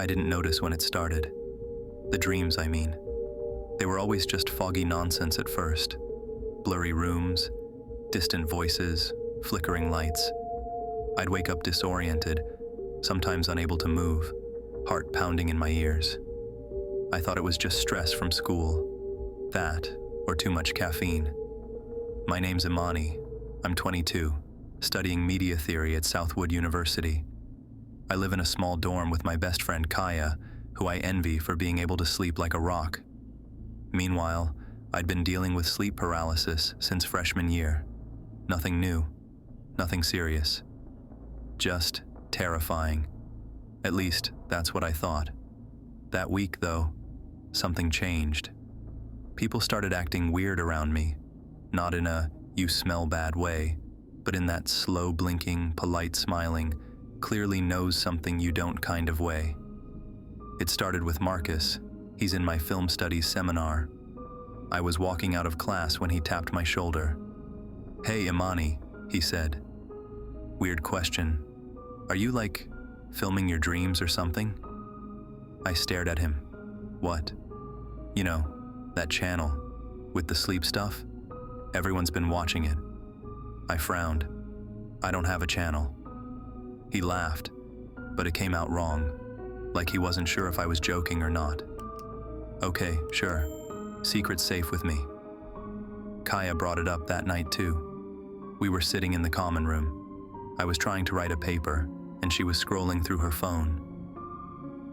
I didn't notice when it started. The dreams, I mean. They were always just foggy nonsense at first. Blurry rooms, distant voices, flickering lights. I'd wake up disoriented, sometimes unable to move, heart pounding in my ears. I thought it was just stress from school. That, or too much caffeine. My name's Imani. I'm 22, studying media theory at Southwood University. I live in a small dorm with my best friend Kaya, who I envy for being able to sleep like a rock. Meanwhile, I'd been dealing with sleep paralysis since freshman year. Nothing new, nothing serious. Just terrifying. At least, that's what I thought. That week, though, something changed. People started acting weird around me, not in a "you smell bad" way, but in that slow blinking, polite smiling, clearly knows something you don't kind of way. It started with Marcus. He's in my film studies seminar. I was walking out of class when he tapped my shoulder. "Hey, Imani," he said. Weird question. "Are you, like, filming your dreams or something?" I stared at him. "What?" "You know, that channel, with the sleep stuff? Everyone's been watching it." I frowned. "I don't have a channel." He laughed, but it came out wrong, like he wasn't sure if I was joking or not. "Okay, sure. Secret's safe with me." Kaya brought it up that night too. We were sitting in the common room. I was trying to write a paper, and she was scrolling through her phone.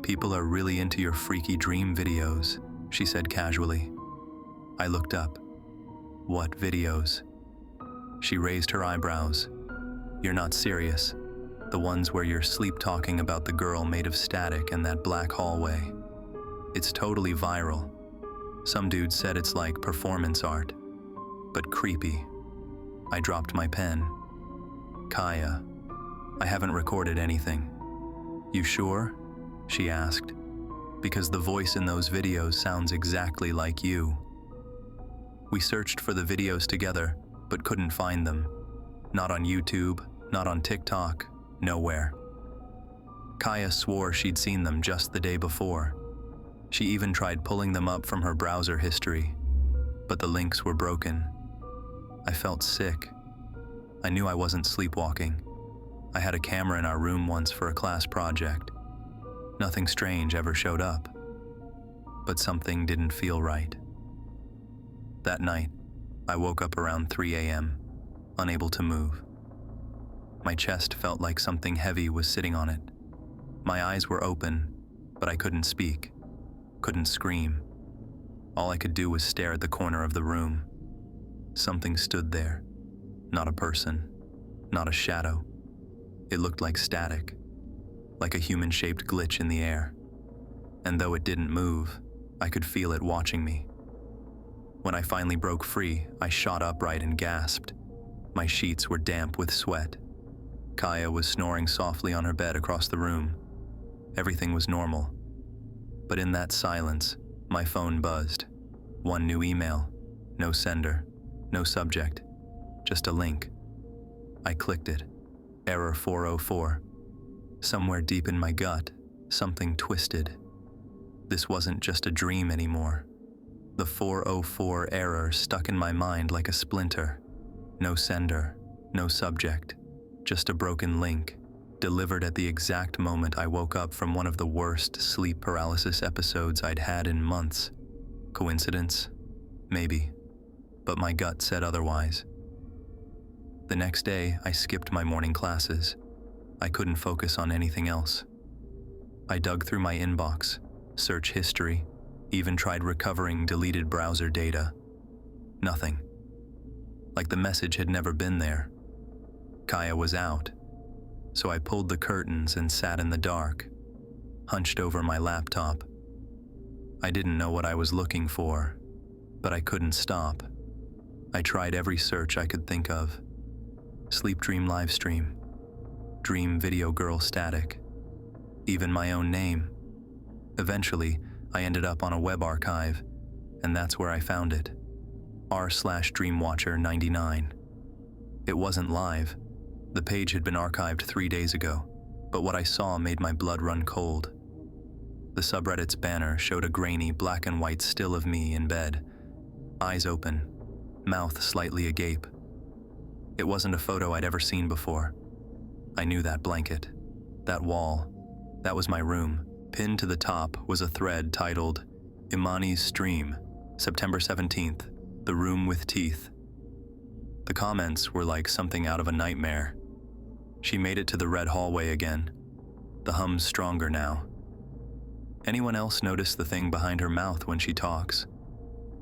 "People are really into your freaky dream videos," she said casually. I looked up. "What videos?" She raised her eyebrows. "You're not serious? The ones where you're sleep talking about the girl made of static and that black hallway. It's totally viral. Some dude said it's like performance art. But creepy." I dropped my pen. "Kaya, I haven't recorded anything." "You sure?" she asked. "Because the voice in those videos sounds exactly like you." We searched for the videos together, but couldn't find them. Not on YouTube, not on TikTok, nowhere. Kaya swore she'd seen them just the day before. She even tried pulling them up from her browser history, but the links were broken. I felt sick. I knew I wasn't sleepwalking. I had a camera in our room once for a class project. Nothing strange ever showed up, but something didn't feel right. That night, I woke up around 3 a.m., unable to move. My chest felt like something heavy was sitting on it. My eyes were open, but I couldn't speak, couldn't scream. All I could do was stare at the corner of the room. Something stood there. Not a person, not a shadow. It looked like static, like a human-shaped glitch in the air. And though it didn't move, I could feel it watching me. When I finally broke free, I shot upright and gasped. My sheets were damp with sweat. Kaya was snoring softly on her bed across the room. Everything was normal. But in that silence, my phone buzzed. One new email. No sender. No subject. Just a link. I clicked it. Error 404. Somewhere deep in my gut, something twisted. This wasn't just a dream anymore. The 404 error stuck in my mind like a splinter. No sender, no subject, just a broken link, delivered at the exact moment I woke up from one of the worst sleep paralysis episodes I'd had in months. Coincidence? Maybe. But my gut said otherwise. The next day, I skipped my morning classes. I couldn't focus on anything else. I dug through my inbox, search history, even tried recovering deleted browser data. Nothing. Like the message had never been there. Kaya was out. So I pulled the curtains and sat in the dark, hunched over my laptop. I didn't know what I was looking for, but I couldn't stop. I tried every search I could think of. Sleep dream livestream, dream video girl static, even my own name. Eventually, I ended up on a web archive, and that's where I found it. r/dreamwatcher99. It wasn't live. The page had been archived 3 days ago, but what I saw made my blood run cold. The subreddit's banner showed a grainy black and white still of me in bed, eyes open, mouth slightly agape. It wasn't a photo I'd ever seen before. I knew that blanket, that wall, that was my room. Pinned to the top was a thread titled, Imani's Stream, September 17th, The Room with Teeth. The comments were like something out of a nightmare. She made it to the red hallway again. The hum's stronger now. Anyone else notice the thing behind her mouth when she talks?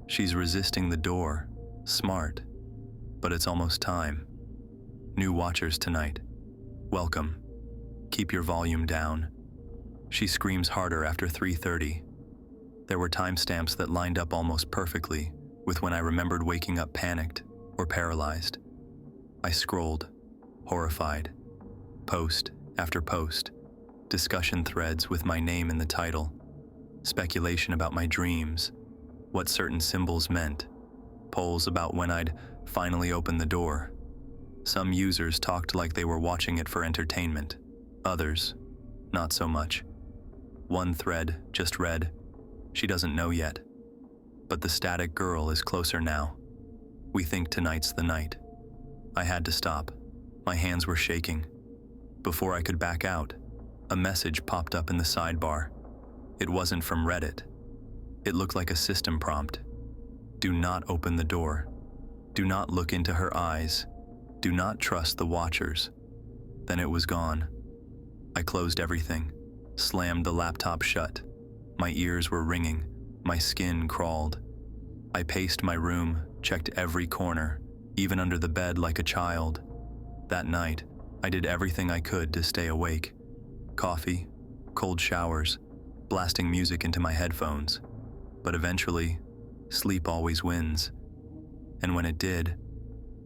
She's resisting the door. Smart. But it's almost time. New watchers tonight. Welcome. Keep your volume down. She screams harder after 3:30. There were timestamps that lined up almost perfectly with when I remembered waking up panicked or paralyzed. I scrolled, horrified. Post after post. Discussion threads with my name in the title. Speculation about my dreams, what certain symbols meant. Polls about when I'd finally open the door. Some users talked like they were watching it for entertainment. Others, not so much. One thread just read, "She doesn't know yet. But the static girl is closer now. We think tonight's the night." I had to stop. My hands were shaking. Before I could back out, a message popped up in the sidebar. It wasn't from Reddit. It looked like a system prompt. Do not open the door. Do not look into her eyes. Do not trust the watchers. Then it was gone. I closed everything, slammed the laptop shut. My ears were ringing. My skin crawled. I paced my room, checked every corner, even under the bed like a child. That night, I did everything I could to stay awake. Coffee, cold showers, blasting music into my headphones. But eventually, sleep always wins. And when it did,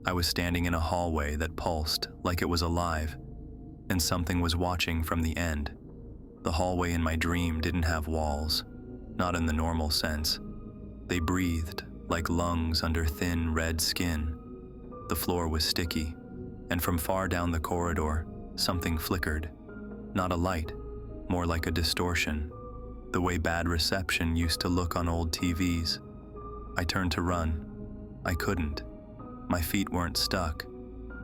I was standing in a hallway that pulsed like it was alive, and something was watching from the end. The hallway in my dream didn't have walls, not in the normal sense. They breathed like lungs under thin red skin. The floor was sticky, and from far down the corridor, something flickered. Not a light, more like a distortion, the way bad reception used to look on old TVs. I turned to run. I couldn't. My feet weren't stuck,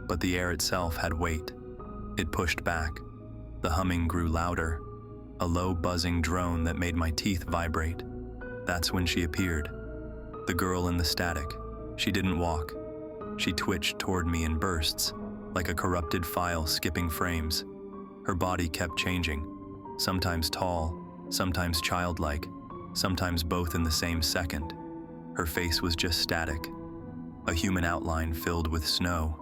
but the air itself had weight. It pushed back. The humming grew louder, a low buzzing drone that made my teeth vibrate. That's when she appeared. The girl in the static. She didn't walk. She twitched toward me in bursts, like a corrupted file skipping frames. Her body kept changing, sometimes tall, sometimes childlike, sometimes both in the same second. Her face was just static, a human outline filled with snow.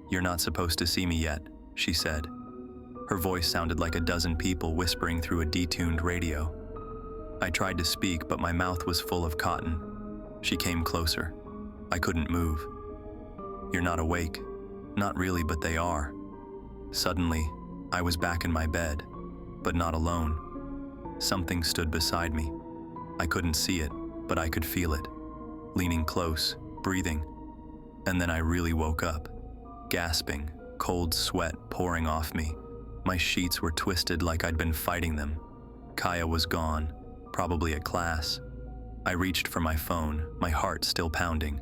"You're not supposed to see me yet," she said. Her voice sounded like a dozen people whispering through a detuned radio. I tried to speak, but my mouth was full of cotton. She came closer. I couldn't move. "You're not awake." "Not really, but they are." Suddenly, I was back in my bed, but not alone. Something stood beside me. I couldn't see it, but I could feel it. Leaning close, breathing. And then I really woke up, gasping, cold sweat pouring off me. My sheets were twisted like I'd been fighting them. Kaya was gone, probably at class. I reached for my phone, my heart still pounding.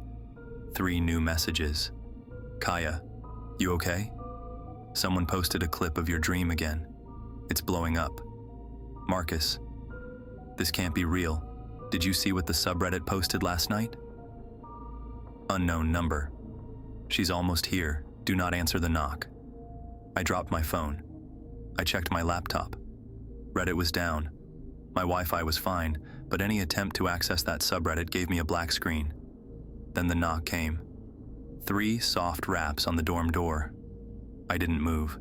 3 new messages. "Kaya, you okay? Someone posted a clip of your dream again. It's blowing up. Marcus, this can't be real. Did you see what the subreddit posted last night? Unknown number. She's almost here. Do not answer the knock." I dropped my phone. I checked my laptop. Reddit was down. My Wi-Fi was fine, but any attempt to access that subreddit gave me a black screen. Then the knock came. 3 soft raps on the dorm door. I didn't move.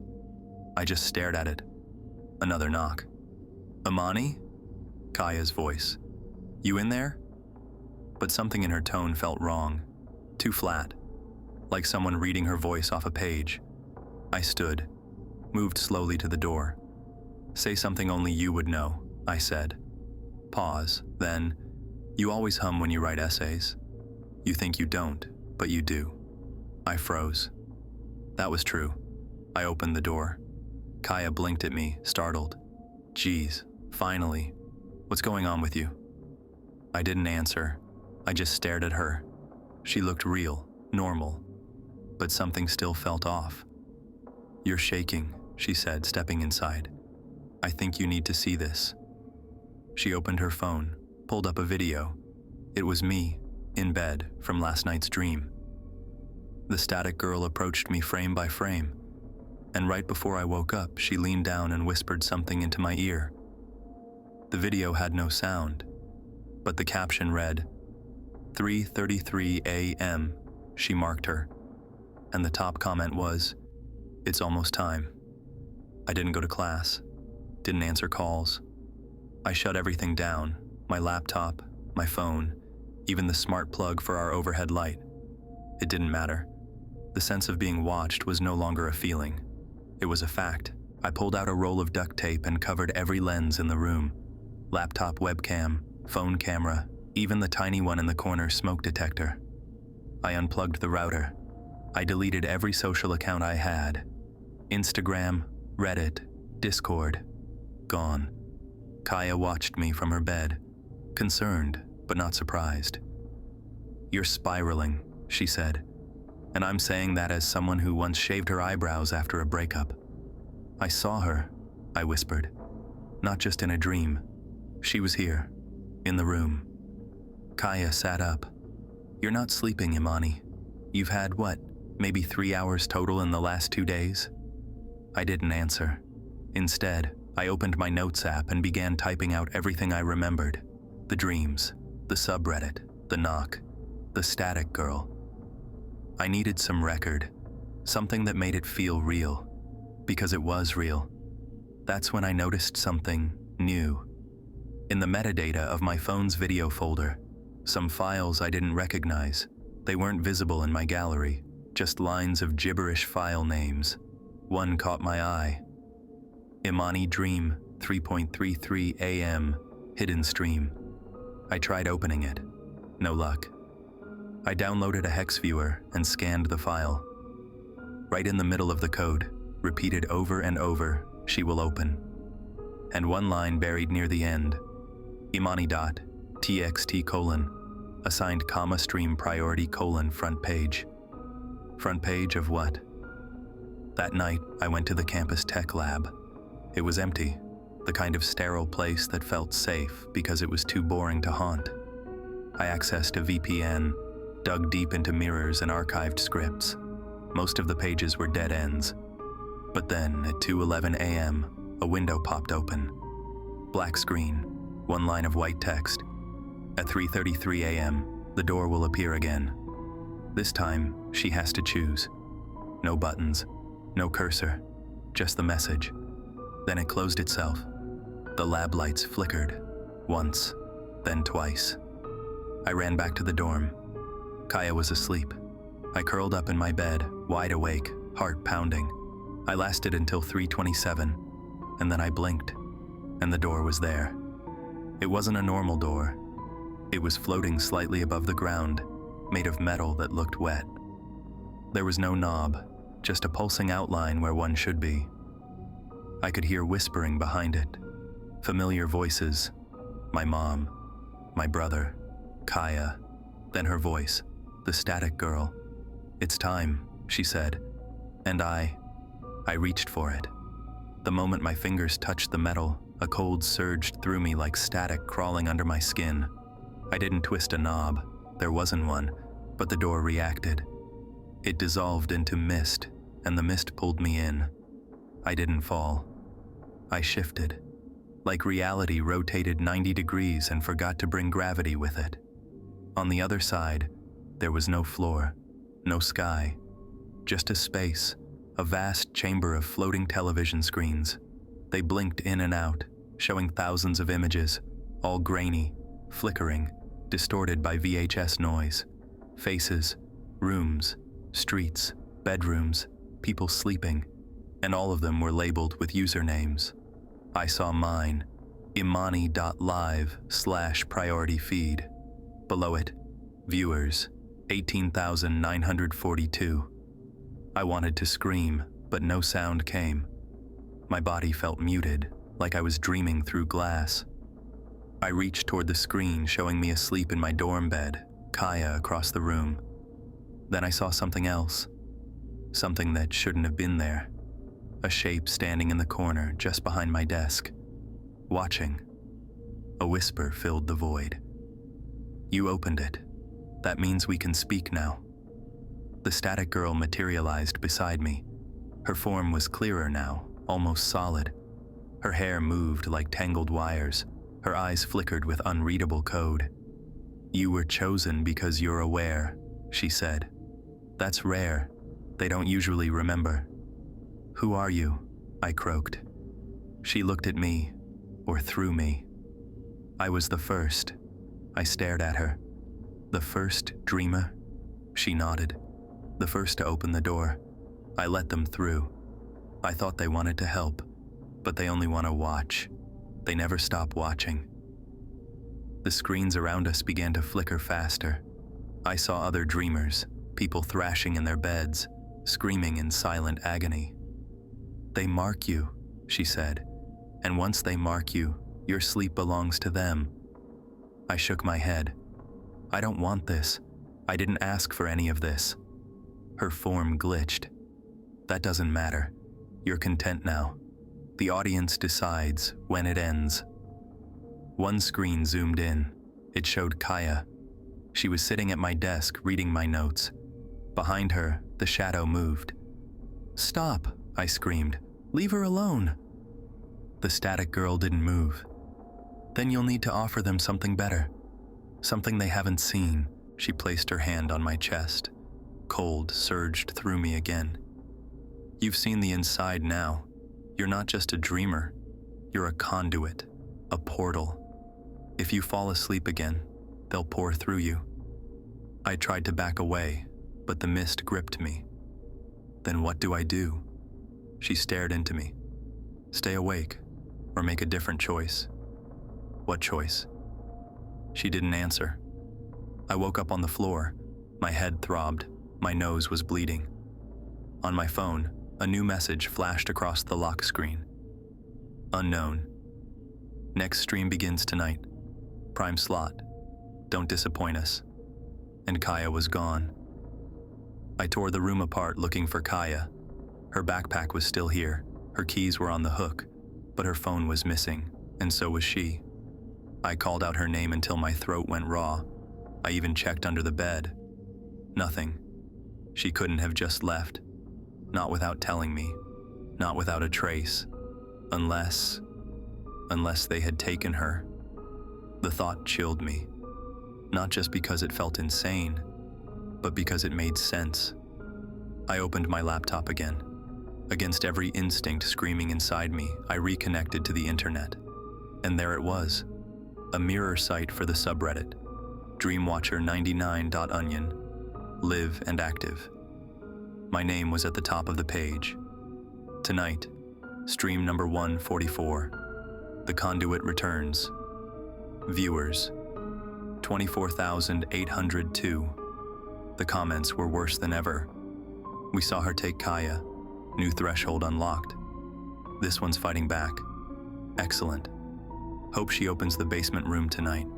I just stared at it. Another knock. "Imani?" Kaya's voice. "You in there?" But something in her tone felt wrong. Too flat. Like someone reading her voice off a page. I stood, moved slowly to the door. "Say something only you would know," I said. Pause, then, "You always hum when you write essays. You think you don't, but you do." I froze. That was true. I opened the door. Kaya blinked at me, startled. "Geez, finally, What's going on with you? I didn't answer. I just stared at her. She looked real, normal, but something still felt off. You're shaking, she said, stepping inside. I think you need to see this. She opened her phone, pulled up a video. It was me, in bed, from last night's dream. The static girl approached me frame by frame, and right before I woke up, she leaned down and whispered something into my ear. The video had no sound, but the caption read, 3:33 a.m., she marked her, and the top comment was, it's almost time. I didn't go to class, didn't answer calls. I shut everything down, my laptop, my phone, even the smart plug for our overhead light. It didn't matter. The sense of being watched was no longer a feeling. It was a fact. I pulled out a roll of duct tape and covered every lens in the room. Laptop webcam, phone camera, even the tiny one in the corner smoke detector. I unplugged the router. I deleted every social account I had. Instagram, Reddit, Discord. Gone. Kaya watched me from her bed, concerned but not surprised. You're spiraling, she said, and I'm saying that as someone who once shaved her eyebrows after a breakup. I saw her, I whispered, not just in a dream. She was here, in the room. Kaya sat up. You're not sleeping, Imani. You've had, what, maybe 3 hours total in the last 2 days? I didn't answer. Instead, I opened my notes app and began typing out everything I remembered. The dreams, the subreddit, the knock, the static girl. I needed some record, something that made it feel real, because it was real. That's when I noticed something new. In the metadata of my phone's video folder, some files I didn't recognize. They weren't visible in my gallery, just lines of gibberish file names. One caught my eye. Imani Dream, 3:33 a.m., hidden stream. I tried opening it. No luck. I downloaded a hex viewer and scanned the file. Right in the middle of the code, repeated over and over, she will open. And one line buried near the end, Imani.txt:, assigned comma stream priority : front page. Front page of what? That night, I went to the campus tech lab. It was empty, the kind of sterile place that felt safe because it was too boring to haunt. I accessed a VPN, dug deep into mirrors and archived scripts. Most of the pages were dead ends. But then, at 2:11 a.m., a window popped open. Black screen, one line of white text. At 3:33 a.m., the door will appear again. This time, she has to choose. No buttons, no cursor, just the message. Then it closed itself. The lab lights flickered, once, then twice. I ran back to the dorm. Kaya was asleep. I curled up in my bed, wide awake, heart pounding. I lasted until 3:27, and then I blinked, and the door was there. It wasn't a normal door. It was floating slightly above the ground, made of metal that looked wet. There was no knob, just a pulsing outline where one should be. I could hear whispering behind it, familiar voices, my mom, my brother, Kaya, then her voice, the static girl. It's time, she said, and I reached for it. The moment my fingers touched the metal, a cold surged through me like static crawling under my skin. I didn't twist a knob, there wasn't one, but the door reacted. It dissolved into mist, and the mist pulled me in. I didn't fall. I shifted, like reality rotated 90 degrees and forgot to bring gravity with it. On the other side, there was no floor, no sky, just a space, a vast chamber of floating television screens. They blinked in and out, showing thousands of images, all grainy, flickering, distorted by VHS noise. Faces, rooms, streets, bedrooms, people sleeping, and all of them were labeled with usernames. I saw mine, imani.live/priority feed. Below it, viewers, 18,942. I wanted to scream, but no sound came. My body felt muted, like I was dreaming through glass. I reached toward the screen showing me asleep in my dorm bed, Kaya across the room. Then I saw something else. Something that shouldn't have been there. A shape standing in the corner just behind my desk, watching. A whisper filled the void. "You opened it. That means we can speak now." The static girl materialized beside me. Her form was clearer now, almost solid. Her hair moved like tangled wires. Her eyes flickered with unreadable code. "You were chosen because you're aware," she said. "That's rare. They don't usually remember." "Who are you?" I croaked. She looked at me, or through me. "I was the first." I stared at her. "The first dreamer?" She nodded. "The first to open the door. I let them through. I thought they wanted to help, but they only want to watch. They never stop watching." The screens around us began to flicker faster. I saw other dreamers, people thrashing in their beds, screaming in silent agony. "They mark you," she said, "and once they mark you, your sleep belongs to them." I shook my head. "I don't want this. I didn't ask for any of this." Her form glitched. "That doesn't matter. You're content now. The audience decides when it ends." One screen zoomed in. It showed Kaya. She was sitting at my desk reading my notes. Behind her, the shadow moved. "Stop," I screamed. "Leave her alone." The static girl didn't move. "Then you'll need to offer them something better. Something they haven't seen." She placed her hand on my chest. Cold surged through me again. "You've seen the inside now. You're not just a dreamer. You're a conduit, a portal. If you fall asleep again, they'll pour through you." I tried to back away, but the mist gripped me. "Then what do I do?" She stared into me. "Stay awake, or make a different choice." "What choice?" She didn't answer. I woke up on the floor. My head throbbed. My nose was bleeding. On my phone, a new message flashed across the lock screen. "Unknown. Next stream begins tonight. Prime slot. Don't disappoint us." And Kaya was gone. I tore the room apart looking for Kaya. Her backpack was still here. Her keys were on the hook, but her phone was missing, and so was she. I called out her name until my throat went raw. I even checked under the bed. Nothing. She couldn't have just left. Not without telling me. Not without a trace. Unless they had taken her. The thought chilled me. Not just because it felt insane, but because it made sense. I opened my laptop again. Against every instinct screaming inside me, I reconnected to the internet. And there it was. A mirror site for the subreddit. Dreamwatcher99.onion. Live and active. My name was at the top of the page. Tonight, stream number 144. The Conduit returns. Viewers, 24,802. The comments were worse than ever. "We saw her take Kaya. New threshold unlocked. This one's fighting back. Excellent. Hope she opens the basement room tonight.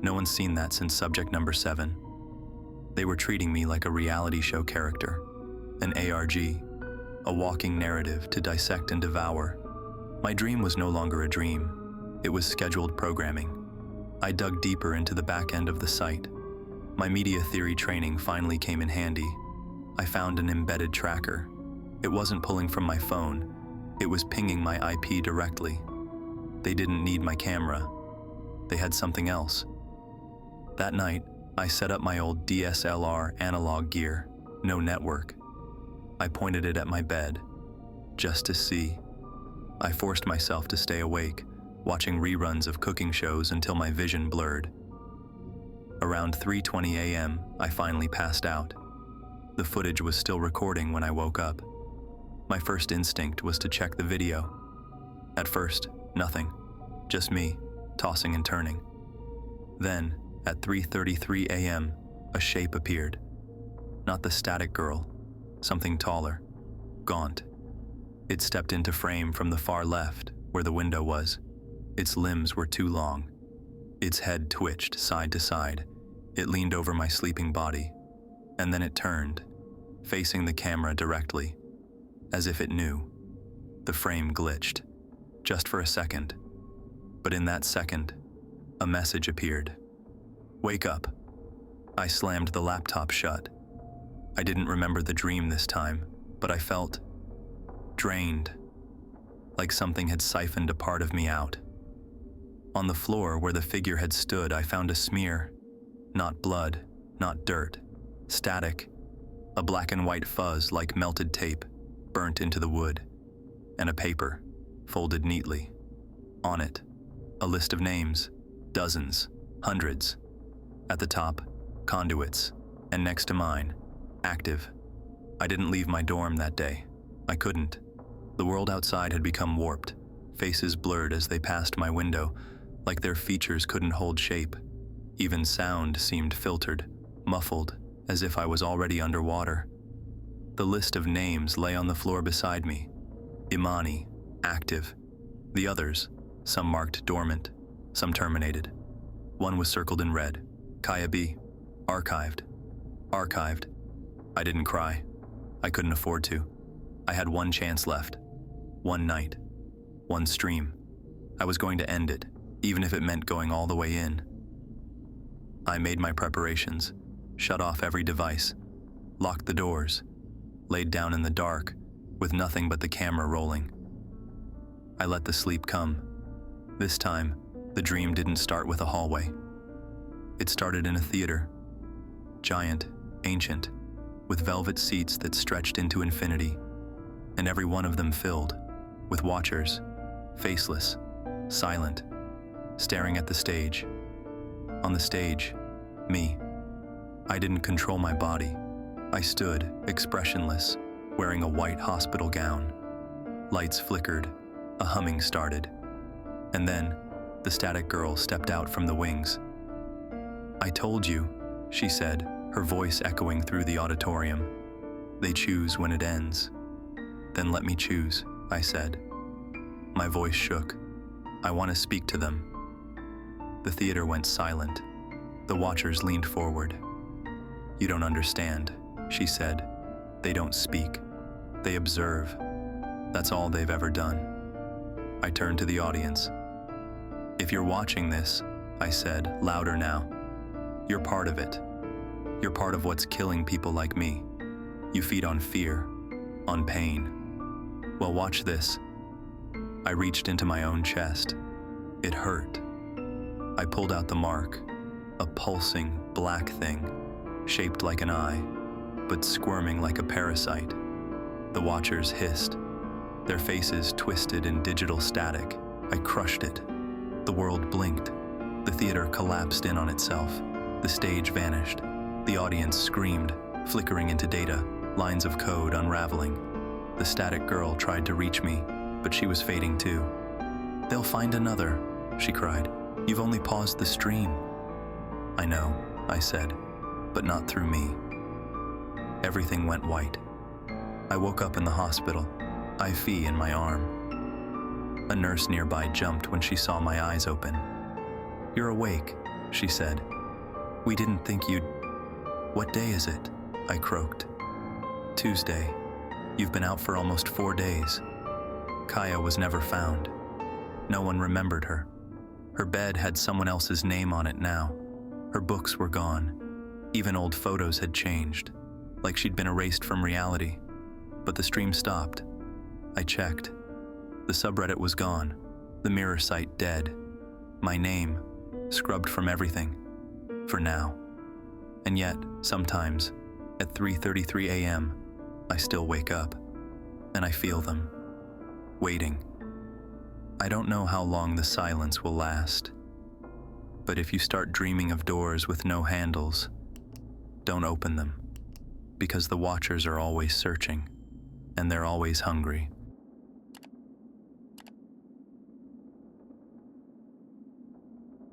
No one's seen that since subject number 7. They were treating me like a reality show character. An ARG. A walking narrative to dissect and devour. My dream was no longer a dream. It was scheduled programming. I dug deeper into the back end of the site. My media theory training finally came in handy. I found an embedded tracker. It wasn't pulling from my phone. It was pinging my IP directly. They didn't need my camera. They had something else. That night, I set up my old DSLR analog gear, no network. I pointed it at my bed, just to see. I forced myself to stay awake, watching reruns of cooking shows until my vision blurred. Around 3:20 a.m., I finally passed out. The footage was still recording when I woke up. My first instinct was to check the video. At first, nothing, just me, tossing and turning. Then, at 3:33 a.m., a shape appeared. Not the static girl, something taller, gaunt. It stepped into frame from the far left, where the window was. Its limbs were too long. Its head twitched side to side. It leaned over my sleeping body, and then it turned, facing the camera directly, as if it knew. The frame glitched, just for a second. But in that second, a message appeared. "Wake up." I slammed the laptop shut. I didn't remember the dream this time, but I felt drained, like something had siphoned a part of me out. On the floor where the figure had stood, I found a smear. Not blood, not dirt. Static. A black and white fuzz like melted tape, burnt into the wood. And a paper, folded neatly. On it, a list of names. Dozens. Hundreds. At the top, conduits. And next to mine, active. I didn't leave my dorm that day. I couldn't. The world outside had become warped. Faces blurred as they passed my window, like their features couldn't hold shape. Even sound seemed filtered, muffled, as if I was already underwater. The list of names lay on the floor beside me. Imani, active. The others, some marked dormant, some terminated. One was circled in red. Kaya B, archived. Archived. I didn't cry. I couldn't afford to. I had one chance left. One night. One stream. I was going to end it, even if it meant going all the way in. I made my preparations, shut off every device, locked the doors, laid down in the dark, with nothing but the camera rolling. I let the sleep come. This time, the dream didn't start with a hallway. It started in a theater. Giant, ancient, with velvet seats that stretched into infinity, and every one of them filled, with watchers, faceless, silent, staring at the stage. On the stage, me. I didn't control my body. I stood, expressionless, wearing a white hospital gown. Lights flickered, a humming started. And then, the static girl stepped out from the wings. "I told you," she said, her voice echoing through the auditorium. "They choose when it ends." "Then let me choose," I said. My voice shook. "I want to speak to them." The theater went silent. The watchers leaned forward. "You don't understand," she said. "They don't speak. They observe. That's all they've ever done." I turned to the audience. "If you're watching this," I said, louder now, "you're part of it. You're part of what's killing people like me. You feed on fear, on pain. Well, watch this." I reached into my own chest. It hurt. I pulled out the mark, a pulsing black thing, shaped like an eye, but squirming like a parasite. The watchers hissed, their faces twisted in digital static. I crushed it. The world blinked. The theater collapsed in on itself. The stage vanished. The audience screamed, flickering into data, lines of code unraveling. The static girl tried to reach me, but she was fading too. "They'll find another," she cried. "You've only paused the stream." "I know," I said, "but not through me." Everything went white. I woke up in the hospital, IV in my arm. A nurse nearby jumped when she saw my eyes open. "You're awake," she said. "We didn't think you'd—" "What day is it?" I croaked. "Tuesday. You've been out for almost 4 days." Kaya was never found. No one remembered her. Her bed had someone else's name on it now. Her books were gone. Even old photos had changed, like she'd been erased from reality. But the stream stopped. I checked. The subreddit was gone. The mirror site dead. My name, scrubbed from everything. For now. And yet, sometimes, at 3:33 a.m., I still wake up. And I feel them. Waiting. I don't know how long the silence will last. But if you start dreaming of doors with no handles, don't open them. Because the watchers are always searching. And they're always hungry.